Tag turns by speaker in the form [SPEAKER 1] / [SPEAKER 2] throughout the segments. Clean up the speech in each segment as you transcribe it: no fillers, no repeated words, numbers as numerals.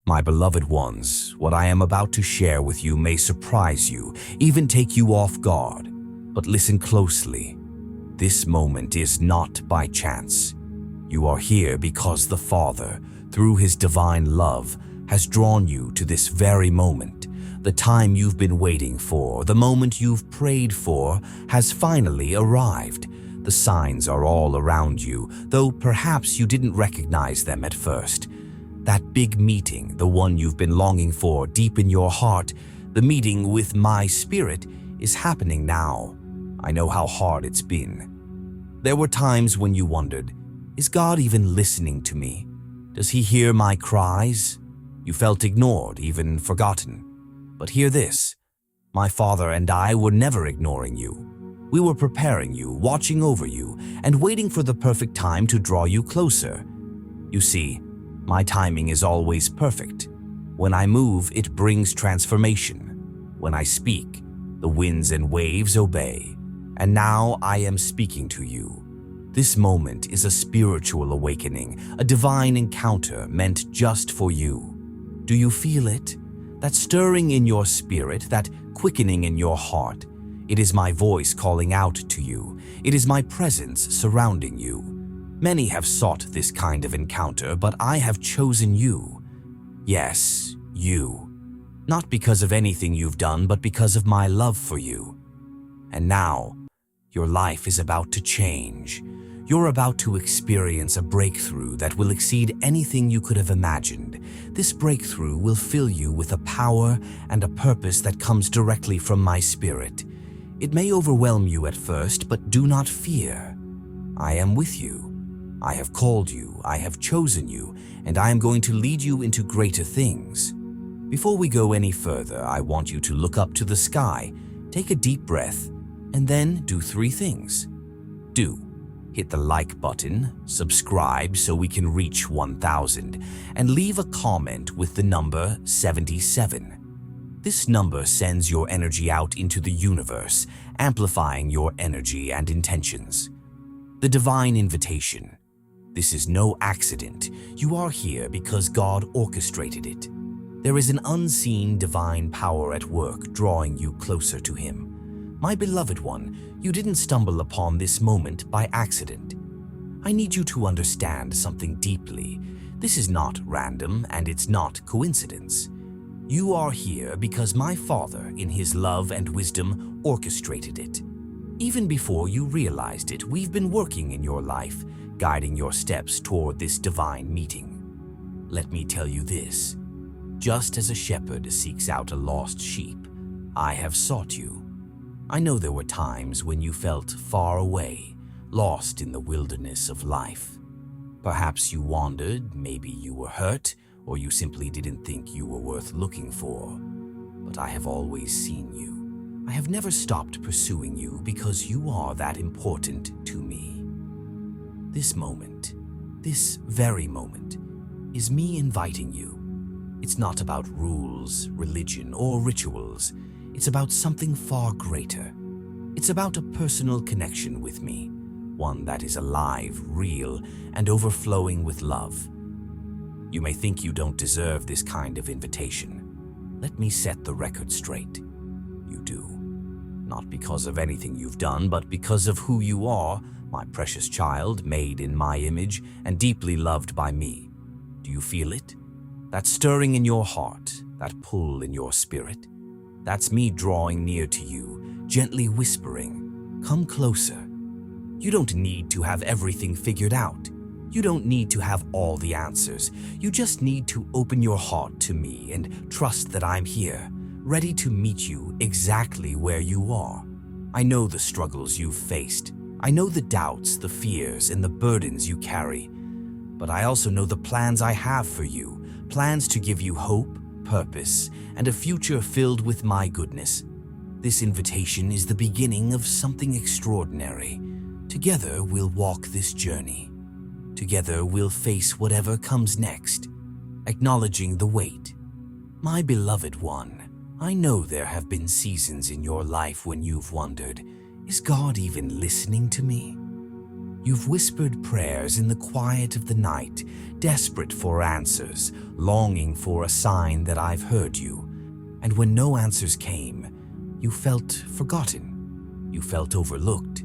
[SPEAKER 1] My beloved ones, what I am about to share with you may surprise you, even take you off guard. But listen closely. This moment is not by chance. You are here because the Father, through His divine love, has drawn you to this very moment. The time you've been waiting for, the moment you've prayed for, has finally arrived. The signs are all around you, though perhaps you didn't recognize them at first. That big meeting, the one you've been longing for deep in your heart, the meeting with my spirit, is happening now. I know how hard it's been. There were times when you wondered, is God even listening to me? Does He hear my cries? You felt ignored, even forgotten. But hear this, my Father and I were never ignoring you. We were preparing you, watching over you, and waiting for the perfect time to draw you closer. You see, my timing is always perfect. When I move, it brings transformation. When I speak, the winds and waves obey. And now I am speaking to you. This moment is a spiritual awakening, a divine encounter meant just for you. Do you feel it? That stirring in your spirit, that quickening in your heart. It is my voice calling out to you. It is my presence surrounding you. Many have sought this kind of encounter, but I have chosen you. Yes, you. Not because of anything you've done, but because of my love for you. And now, your life is about to change. You're about to experience a breakthrough that will exceed anything you could have imagined. This breakthrough will fill you with a power and a purpose that comes directly from my spirit. It may overwhelm you at first, but do not fear. I am with you. I have called you, I have chosen you, and I am going to lead you into greater things. Before we go any further, I want you to look up to the sky, take a deep breath, and then do 3 things. Hit the like button, subscribe so we can reach 1,000, and leave a comment with the number 77. This number sends your energy out into the universe, amplifying your energy and intentions. The divine invitation. This is no accident. You are here because God orchestrated it. There is an unseen divine power at work drawing you closer to Him. My beloved one, you didn't stumble upon this moment by accident. I need you to understand something deeply. This is not random and it's not coincidence. You are here because my Father, in His love and wisdom, orchestrated it. Even before you realized it, we've been working in your life, guiding your steps toward this divine meeting. Let me tell you this. Just as a shepherd seeks out a lost sheep, I have sought you. I know there were times when you felt far away, lost in the wilderness of life. Perhaps you wandered, maybe you were hurt, or you simply didn't think you were worth looking for. But I have always seen you. I have never stopped pursuing you because you are that important to me. This moment, this very moment, is me inviting you. It's not about rules, religion, or rituals. It's about something far greater. It's about a personal connection with me, one that is alive, real, and overflowing with love. You may think you don't deserve this kind of invitation. Let me set the record straight. You do. Not because of anything you've done, but because of who you are, my precious child, made in my image and deeply loved by me. Do you feel it? That stirring in your heart, that pull in your spirit? That's me drawing near to you, gently whispering, "Come closer." You don't need to have everything figured out. You don't need to have all the answers. You just need to open your heart to me and trust that I'm here, ready to meet you exactly where you are. I know the struggles you've faced. I know the doubts, the fears, and the burdens you carry. But I also know the plans I have for you, plans to give you hope, purpose, and a future filled with my goodness. This invitation is the beginning of something extraordinary. Together we'll walk this journey. Together we'll face whatever comes next, acknowledging the wait. My beloved one, I know there have been seasons in your life when you've wondered, is God even listening to me? You've whispered prayers in the quiet of the night, desperate for answers, longing for a sign that I've heard you. And when no answers came, you felt forgotten. You felt overlooked.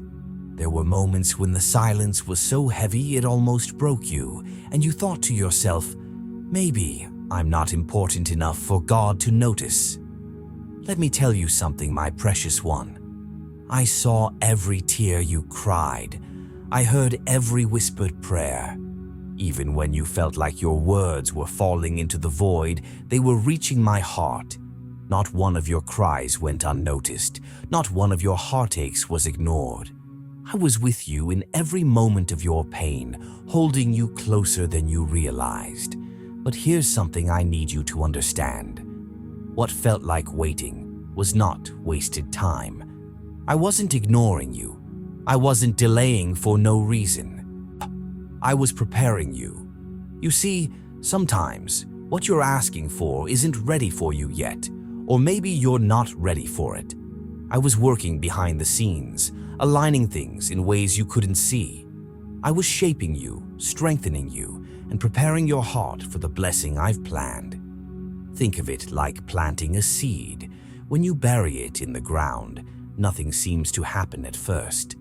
[SPEAKER 1] There were moments when the silence was so heavy it almost broke you, and you thought to yourself, maybe I'm not important enough for God to notice. Let me tell you something, my precious one. I saw every tear you cried. I heard every whispered prayer. Even when you felt like your words were falling into the void, they were reaching my heart. Not one of your cries went unnoticed. Not one of your heartaches was ignored. I was with you in every moment of your pain, holding you closer than you realized. But here's something I need you to understand. What felt like waiting was not wasted time. I wasn't ignoring you. I wasn't delaying for no reason. I was preparing you. You see, sometimes what you're asking for isn't ready for you yet, or maybe you're not ready for it. I was working behind the scenes, aligning things in ways you couldn't see. I was shaping you, strengthening you, and preparing your heart for the blessing I've planned. Think of it like planting a seed. When you bury it in the ground, nothing seems to happen at first.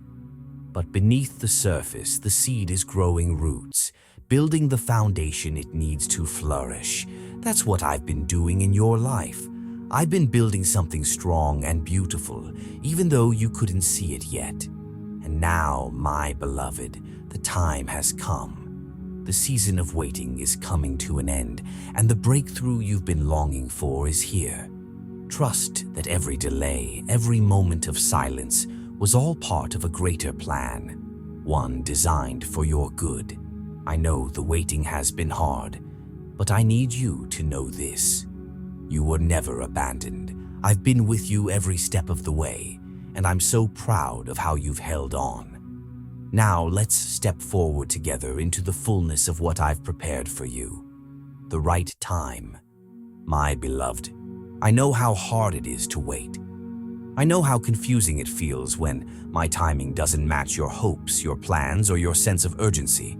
[SPEAKER 1] But beneath the surface, the seed is growing roots, building the foundation it needs to flourish. That's what I've been doing in your life. I've been building something strong and beautiful, even though you couldn't see it yet. And now, my beloved, the time has come. The season of waiting is coming to an end, and the breakthrough you've been longing for is here. Trust that every delay, every moment of silence was all part of a greater plan, one designed for your good. I know the waiting has been hard, but I need you to know this. You were never abandoned. I've been with you every step of the way, and I'm so proud of how you've held on. Now let's step forward together into the fullness of what I've prepared for you. The right time. My beloved, I know how hard it is to wait. I know how confusing it feels when my timing doesn't match your hopes, your plans, or your sense of urgency.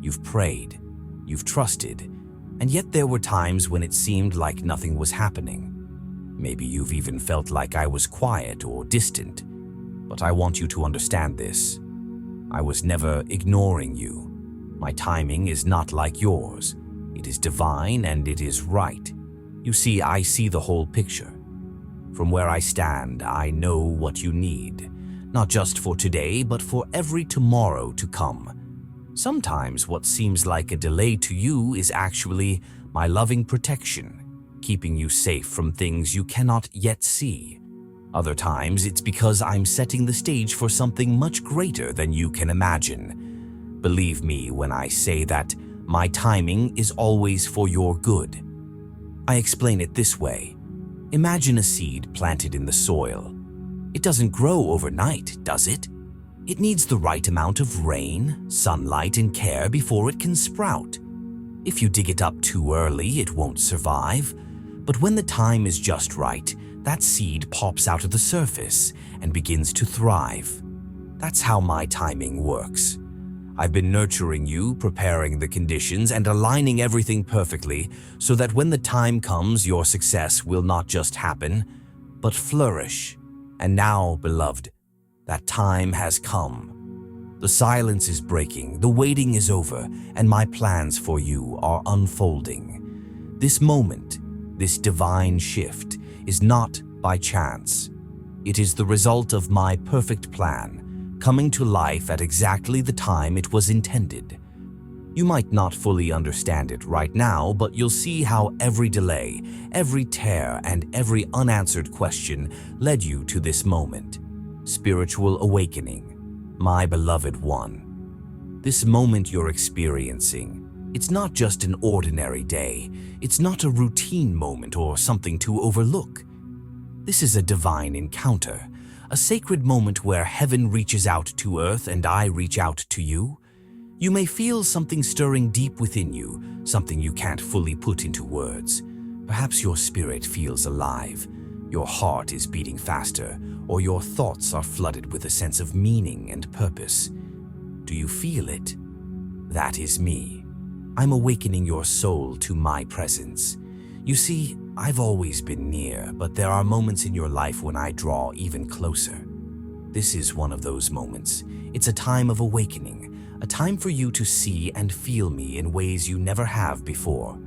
[SPEAKER 1] You've prayed, you've trusted, and yet there were times when it seemed like nothing was happening. Maybe you've even felt like I was quiet or distant, but I want you to understand this. I was never ignoring you. My timing is not like yours. It is divine and it is right. You see, I see the whole picture. From where I stand, I know what you need, not just for today, but for every tomorrow to come. Sometimes what seems like a delay to you is actually my loving protection, keeping you safe from things you cannot yet see. Other times it's because I'm setting the stage for something much greater than you can imagine. Believe me when I say that my timing is always for your good. I explain it this way. Imagine a seed planted in the soil. It doesn't grow overnight, does it? It needs the right amount of rain, sunlight, and care before it can sprout. If you dig it up too early, it won't survive. But when the time is just right, that seed pops out of the surface and begins to thrive. That's how my timing works. I've been nurturing you, preparing the conditions, and aligning everything perfectly so that when the time comes, your success will not just happen, but flourish. And now, beloved, that time has come. The silence is breaking, the waiting is over, and my plans for you are unfolding. This moment, this divine shift, is not by chance. It is the result of my perfect plan, coming to life at exactly the time it was intended. You might not fully understand it right now, but you'll see how every delay, every tear, and every unanswered question led you to this moment. Spiritual awakening, my beloved one. This moment you're experiencing, it's not just an ordinary day. It's not a routine moment or something to overlook. This is a divine encounter, a sacred moment where heaven reaches out to earth and I reach out to you. You may feel something stirring deep within you, something you can't fully put into words. Perhaps your spirit feels alive. Your heart is beating faster, or your thoughts are flooded with a sense of meaning and purpose. Do you feel it? That is me. I'm awakening your soul to my presence. You see, I've always been near, but there are moments in your life when I draw even closer. This is one of those moments. It's a time of awakening, a time for you to see and feel me in ways you never have before.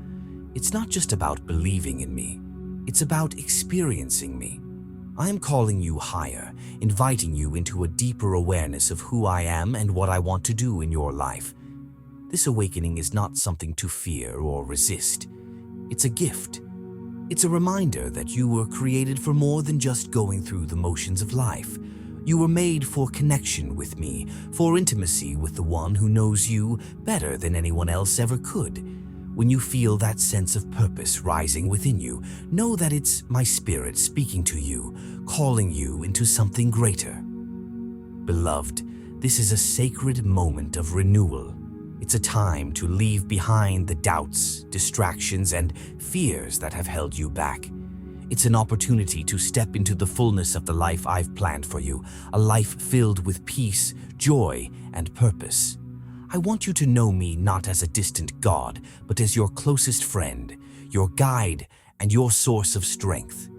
[SPEAKER 1] It's not just about believing in me. It's about experiencing me. I am calling you higher, inviting you into a deeper awareness of who I am and what I want to do in your life. This awakening is not something to fear or resist. It's a gift. It's a reminder that you were created for more than just going through the motions of life. You were made for connection with me, for intimacy with the one who knows you better than anyone else ever could. When you feel that sense of purpose rising within you, know that it's my spirit speaking to you, calling you into something greater. Beloved, this is a sacred moment of renewal. It's a time to leave behind the doubts, distractions, and fears that have held you back. It's an opportunity to step into the fullness of the life I've planned for you, a life filled with peace, joy, and purpose. I want you to know me not as a distant God, but as your closest friend, your guide, and your source of strength.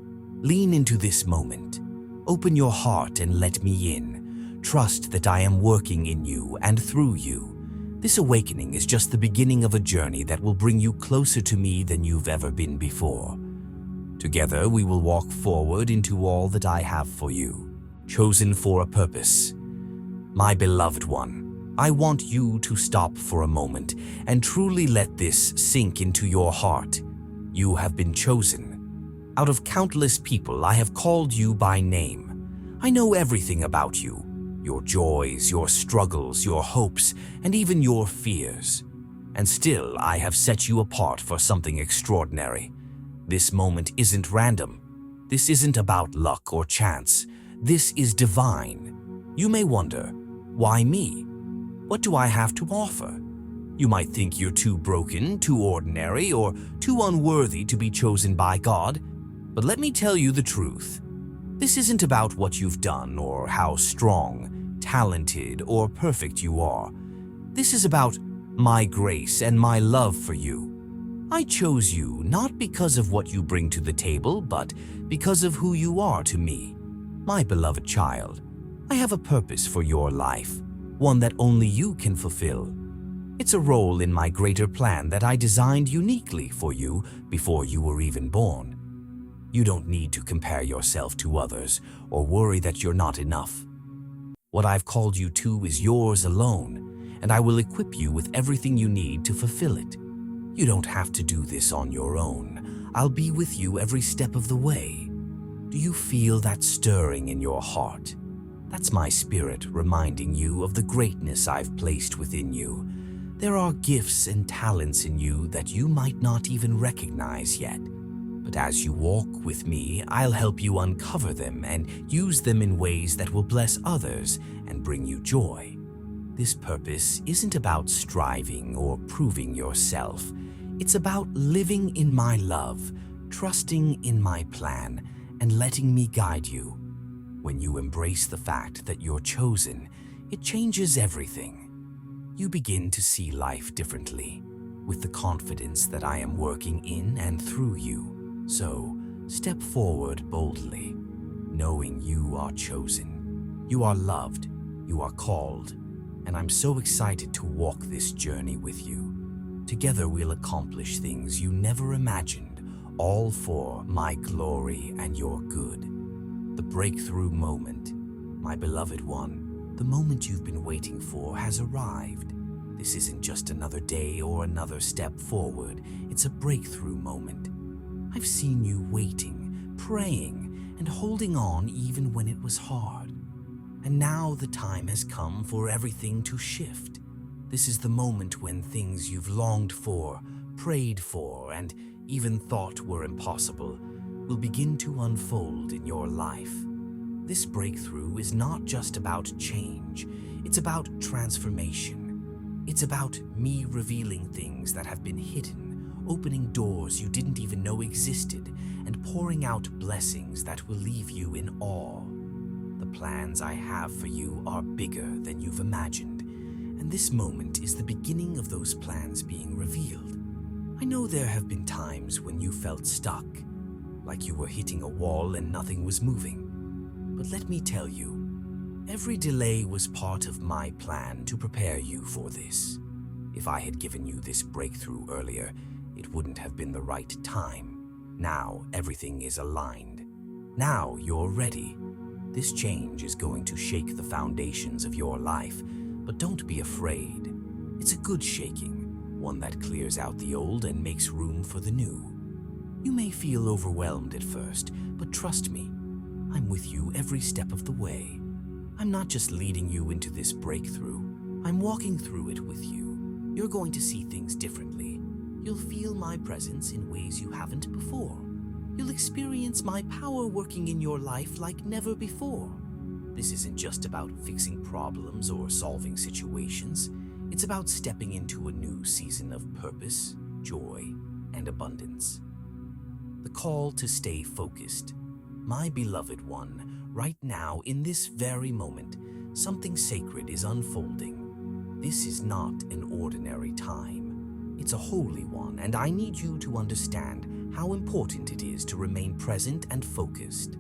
[SPEAKER 1] Lean into this moment. Open your heart and let me in. Trust that I am working in you and through you. This awakening is just the beginning of a journey that will bring you closer to me than you've ever been before. Together, we will walk forward into all that I have for you, chosen for a purpose. My beloved one, I want you to stop for a moment and truly let this sink into your heart. You have been chosen. Out of countless people, I have called you by name. I know everything about you, your joys, your struggles, your hopes, and even your fears. And still, I have set you apart for something extraordinary. This moment isn't random. This isn't about luck or chance. This is divine. You may wonder, why me? What do I have to offer? You might think you're too broken, too ordinary, or too unworthy to be chosen by God. But let me tell you the truth. This isn't about what you've done or how strong, talented, or perfect you are. This is about my grace and my love for you. I chose you not because of what you bring to the table, but because of who you are to me. My beloved child, I have a purpose for your life, one that only you can fulfill. It's a role in my greater plan that I designed uniquely for you before you were even born. You don't need to compare yourself to others or worry that you're not enough. What I've called you to is yours alone, and I will equip you with everything you need to fulfill it. You don't have to do this on your own. I'll be with you every step of the way. Do you feel that stirring in your heart? That's my spirit reminding you of the greatness I've placed within you. There are gifts and talents in you that you might not even recognize yet. But as you walk with me, I'll help you uncover them and use them in ways that will bless others and bring you joy. This purpose isn't about striving or proving yourself. It's about living in my love, trusting in my plan, and letting me guide you. When you embrace the fact that you're chosen, it changes everything. You begin to see life differently, with the confidence that I am working in and through you. So, step forward boldly, knowing you are chosen. You are loved, you are called, and I'm so excited to walk this journey with you. Together we'll accomplish things you never imagined, all for my glory and your good. The breakthrough moment, my beloved one, the moment you've been waiting for has arrived. This isn't just another day or another step forward, it's a breakthrough moment. I've seen you waiting, praying, and holding on even when it was hard. And now the time has come for everything to shift. This is the moment when things you've longed for, prayed for, and even thought were impossible will begin to unfold in your life. This breakthrough is not just about change, it's about transformation. It's about me revealing things that have been hidden, opening doors you didn't even know existed, and pouring out blessings that will leave you in awe. The plans I have for you are bigger than you've imagined, And this moment is the beginning of those plans being revealed. I know there have been times when you felt stuck, like you were hitting a wall and nothing was moving. But let me tell you, every delay was part of my plan to prepare you for this. If I had given you this breakthrough earlier, it wouldn't have been the right time. Now everything is aligned. Now you're ready. This change is going to shake the foundations of your life, but don't be afraid. It's a good shaking, one that clears out the old and makes room for the new. You may feel overwhelmed at first, but trust me, I'm with you every step of the way. I'm not just leading you into this breakthrough, I'm walking through it with you. You're going to see things differently. You'll feel my presence in ways you haven't before. You'll experience my power working in your life like never before. This isn't just about fixing problems or solving situations. It's about stepping into a new season of purpose, joy, and abundance. The call to stay focused. My beloved one, right now, in this very moment, something sacred is unfolding. This is not an ordinary time. It's a holy one, and I need you to understand how important it is to remain present and focused.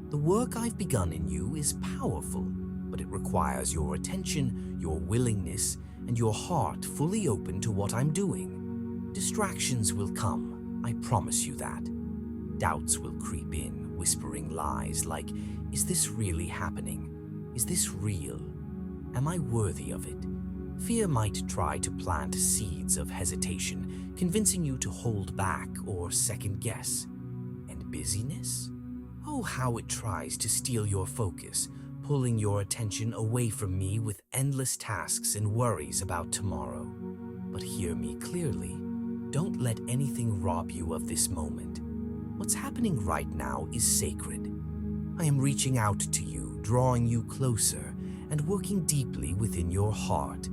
[SPEAKER 1] The work I've begun in you is powerful, but it requires your attention, your willingness, and your heart fully open to what I'm doing. Distractions will come, I promise you that. Doubts will creep in, whispering lies like, is this really happening? Is this real? Am I worthy of it? Fear might try to plant seeds of hesitation, convincing you to hold back or second guess. And busyness? Oh, how it tries to steal your focus, pulling your attention away from me with endless tasks and worries about tomorrow. But hear me clearly. Don't let anything rob you of this moment. What's happening right now is sacred. I am reaching out to you, drawing you closer, and working deeply within your heart.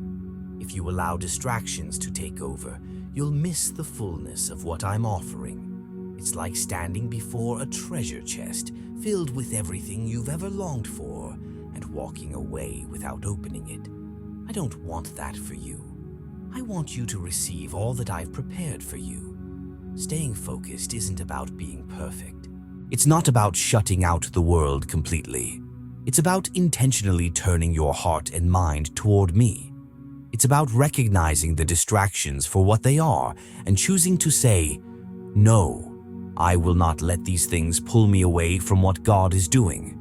[SPEAKER 1] If you allow distractions to take over, you'll miss the fullness of what I'm offering. It's like standing before a treasure chest filled with everything you've ever longed for and walking away without opening it. I don't want that for you. I want you to receive all that I've prepared for you. Staying focused isn't about being perfect. It's not about shutting out the world completely. It's about intentionally turning your heart and mind toward me. It's about recognizing the distractions for what they are and choosing to say, no, I will not let these things pull me away from what God is doing.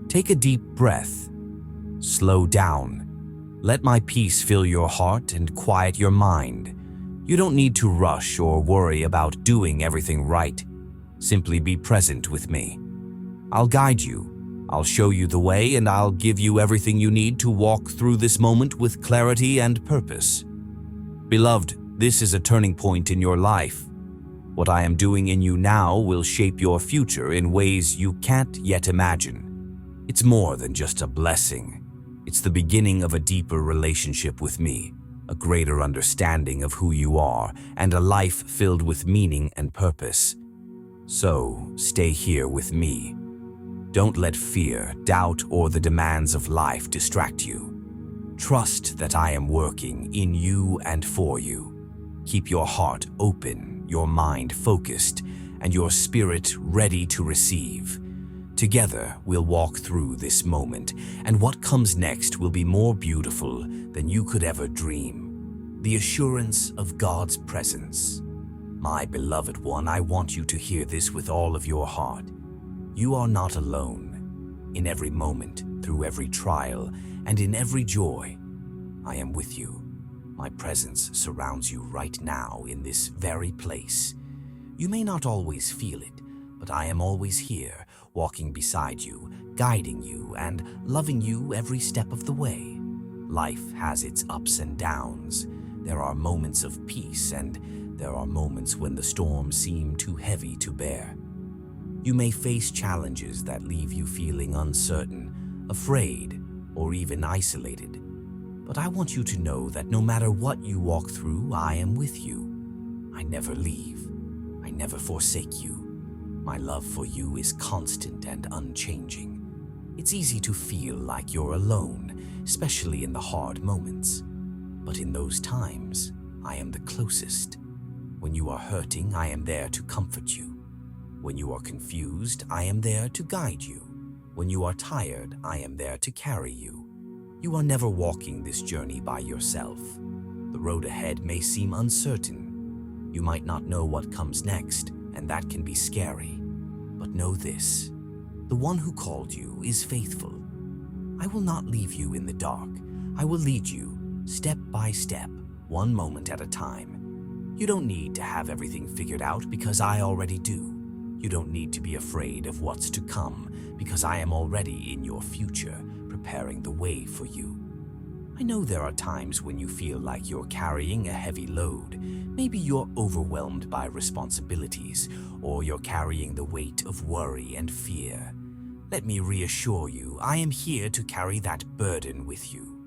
[SPEAKER 1] Take a deep breath. Slow down. Let my peace fill your heart and quiet your mind. You don't need to rush or worry about doing everything right. Simply be present with me. I'll guide you. I'll show you the way, and I'll give you everything you need to walk through this moment with clarity and purpose. Beloved, this is a turning point in your life. What I am doing in you now will shape your future in ways you can't yet imagine. It's more than just a blessing. It's the beginning of a deeper relationship with me, a greater understanding of who you are, and a life filled with meaning and purpose. So, stay here with me. Don't let fear, doubt, or the demands of life distract you. Trust that I am working in you and for you. Keep your heart open, your mind focused, and your spirit ready to receive. Together, we'll walk through this moment, and what comes next will be more beautiful than you could ever dream. The assurance of God's presence. My beloved one, I want you to hear this with all of your heart. You are not alone. In every moment, through every trial, and in every joy, I am with you. My presence surrounds you right now in this very place. You may not always feel it, but I am always here, walking beside you, guiding you, and loving you every step of the way. Life has its ups and downs. There are moments of peace, and there are moments when the storms seem too heavy to bear. You may face challenges that leave you feeling uncertain, afraid, or even isolated. But I want you to know that no matter what you walk through, I am with you. I never leave. I never forsake you. My love for you is constant and unchanging. It's easy to feel like you're alone, especially in the hard moments. But in those times, I am the closest. When you are hurting, I am there to comfort you. When you are confused, I am there to guide you. When you are tired, I am there to carry you. You are never walking this journey by yourself. The road ahead may seem uncertain. You might not know what comes next, and that can be scary. But know this: the one who called you is faithful. I will not leave you in the dark. I will lead you, step by step, one moment at a time. You don't need to have everything figured out because I already do. You don't need to be afraid of what's to come because I am already in your future, preparing the way for you. I know there are times when you feel like you're carrying a heavy load. Maybe you're overwhelmed by responsibilities, or you're carrying the weight of worry and fear. Let me reassure you, I am here to carry that burden with you.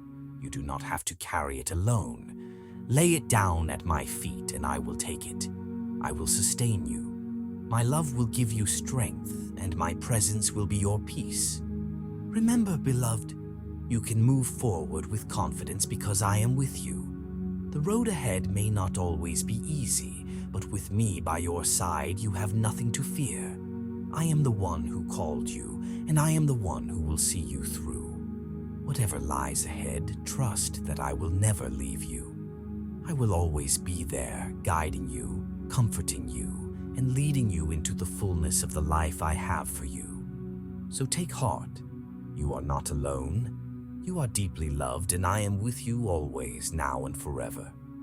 [SPEAKER 1] You do not have to carry it alone. Lay it down at my feet and I will take it. I will sustain you. My love will give you strength, and my presence will be your peace. Remember, beloved, you can move forward with confidence because I am with you. The road ahead may not always be easy, but with me by your side, you have nothing to fear. I am the one who called you, and I am the one who will see you through. Whatever lies ahead, trust that I will never leave you. I will always be there, guiding you, comforting you, and leading you into the fullness of the life I have for you. So take heart. You are not alone. You are deeply loved, and I am with you always, now and forever.